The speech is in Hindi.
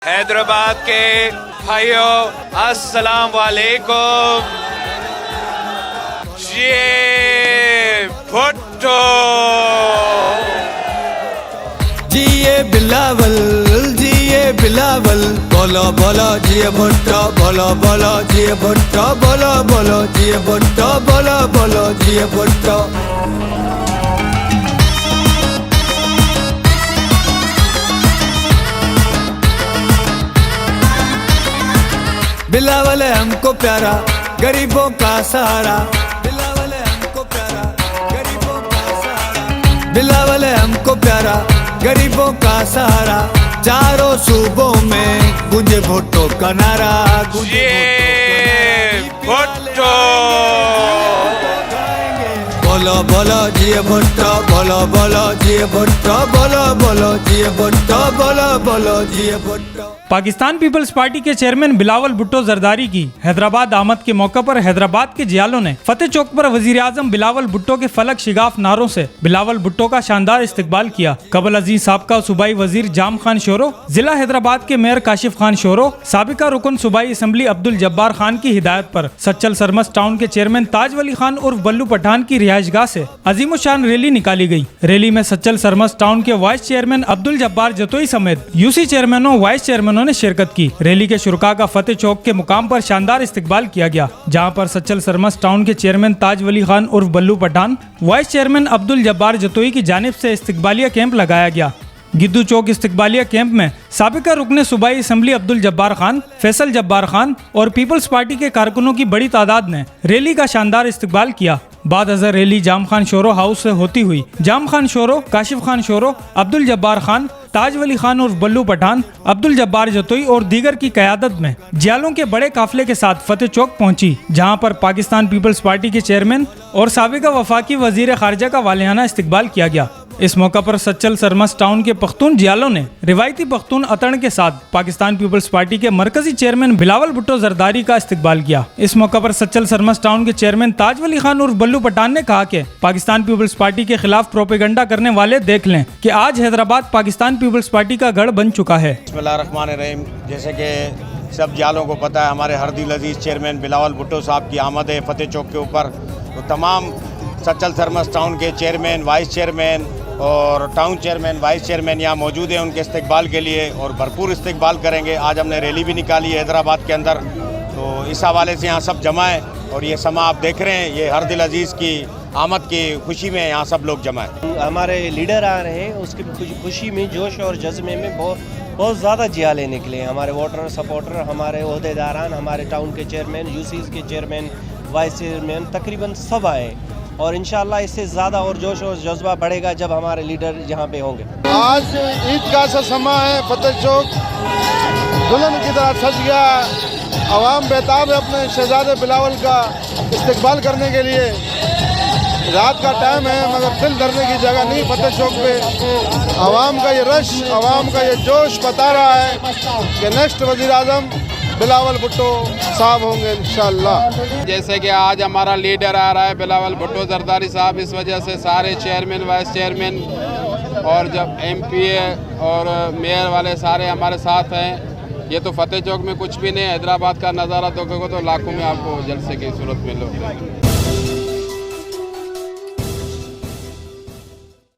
हैदराबाद के भाइयों अस्सलाम वालेकुम। ये भुट्टो जिए बिलावल जिए बिलावल, बोलो बोलो जिए भुट्टो, बोलो बोलो जिए भुट्टो, बोलो बोलो जिए भुट्टो, बोलो बोलो जिए भुट्टो। बिलावल है हमको प्यारा, गरीबों का सहारा। बिलावल है हमको प्यारा, गरीबों का सहारा। बिलावल है हमको प्यारा, गरीबों का सहारा। चारों सूबों में गूंजे भुट्टो का नारा, गूंजे भुट्टो। बोलो बोलो जिए भुट्टो, बोलो बोलो जिए भुट्टो, बोलो बोलो जिए भुट्टो, बोलो बोलो जिए भुट्टो। पाकिस्तान पीपल्स पार्टी के चेयरमैन बिलावल भुट्टो जरदारी की हैदराबाद आमद के मौके पर हैदराबाद के जियालों ने फतेह चौक पर वजीर आजम बिलावल भुट्टो के फलक शिगाफ नारों से बिलावल भुट्टो का शानदार इस्तकबाल किया। कबल अजीज साबका सूबाई वजीर जाम खान शोरो, जिला हैदराबाद के मेयर काशिफ खान शोरो, साबिका रुकन सूबाई असम्बली अब्दुल जब्बार खान की हिदायत पर सच्चल सरमस टाउन के चेयरमैन ताज वली खान उर्फ बल्लू पठान की रिहाइशगाह से अजीमोशान रैली निकाली गई। रैली में सच्चल सरमस टाउन के वाइस चेयरमैन अब्दुल जब्बार जतोई समेत यूसी चेयरमैनों वाइस चेयरमैनों ने शिरकत की। रैली के शुरका का फतेह चौक के मुकाम पर शानदार इस्तकबाल किया गया, जहां पर सच्चल सरमस टाउन के चेयरमैन ताज वली खान उर्फ बल्लू पठान, वाइस चेयरमैन अब्दुल जब्बार जतोई की जानिब से इस्तकबालिया कैंप लगाया गया। गिद्दू चौक इस्तकबालिया कैंप में साबिका रुकने सूबाई असम्बली अब्दुल जब्बार खान, फैसल जब्बार खान और पीपल्स पार्टी के कारकुनों की बड़ी तादाद ने रैली का शानदार इस्तकबाल किया। बाद अजहर रैली जाम खान शोरो हाउस से होती हुई जाम खान शोरो, काशिफ खान शोरो, अब्दुल जब्बार खान, ताज वली खान उर्फ बल्लू पठान, अब्दुल जब्बार जतोई और दीगर की कयादत में जियालों के बड़े काफिले के साथ फतेह चौक पहुंची, जहां पर पाकिस्तान पीपल्स पार्टी के चेयरमैन और साबिका वफाकी वजीर खारजा का वालियाना इस्तकबाल किया गया। इस मौका पर सच्चल सरमस टाउन के पख्तून जियालों ने रिवायती पख्तून अतण के साथ पाकिस्तान पीपल्स पार्टी के मरकजी चेयरमैन बिलावल भुट्टो जरदारी का इस्तकबाल किया। इस मौका पर सच्चल सरमस टाउन के चेयरमैन ताज वली खान उर्फ बल्लू पठान ने कहा कि पाकिस्तान पीपल्स पार्टी के खिलाफ प्रोपेगंडा करने वाले देख लें कि आज हैदराबाद पाकिस्तान पीपल्स पार्टी का गढ़ बन चुका है। बिस्मिल्लाहिर्रहमानिर्रहीम। जैसे कि सब जालों को पता है, हमारे हरदिल अजीज चेयरमैन बिलावल भुट्टो साहब की आमद है फतेह चौक के ऊपर। तो तमाम सच्चल सरमस टाउन के चेयरमैन, वाइस चेयरमैन और टाउन चेयरमैन, वाइस चेयरमैन यहाँ मौजूद हैं उनके इस्तकबाल के लिए और भरपूर इस्तकबाल करेंगे। आज हमने रैली भी निकाली है हैदराबाद के अंदर, तो इस हवाले से यहाँ सब जमा है और ये समा आप देख रहे हैं, ये हरदिल अजीज़ की आमद की खुशी में यहाँ सब लोग जमा है। हमारे लीडर आ रहे हैं, उसकी खुशी में, जोश और जज्बे में बहुत ज़्यादा जियाले निकले। हमारे वोटर सपोर्टर, हमारे ओहदेदारान, हमारे टाउन के चेयरमैन, यूसीज के चेयरमैन, वाइस चेयरमैन, तकरीबन सब आए और इंशाल्लाह इससे ज़्यादा और जोश और जज्बा बढ़ेगा जब हमारे लीडर यहाँ पे होंगे। आज ईदगाह सा समा है, फतेह चौक दुल्हन की तरह सज गया। आवाम बेताब है अपने शहजादे बिलावल का इस्तकबाल करने के लिए। रात का टाइम है मगर दिल धरने की जगह नहीं फतेह चौक पे। आवाम का ये रश, आवाम का ये जोश बता रहा है कि नेक्स्ट वज़ीर आज़म बिलावल भुट्टो साहब होंगे इंशाअल्लाह। जैसे कि आज हमारा लीडर आ रहा है बिलावल भुट्टो जरदारी साहब, इस वजह से सारे चेयरमैन, वाइस चेयरमैन और जब एमपी और मेयर वाले सारे हमारे साथ हैं। ये तो फतेह चौक में कुछ भी नहीं, हैदराबाद का नज़ारा तो लाखों में आपको जलसे की सूरत में लोग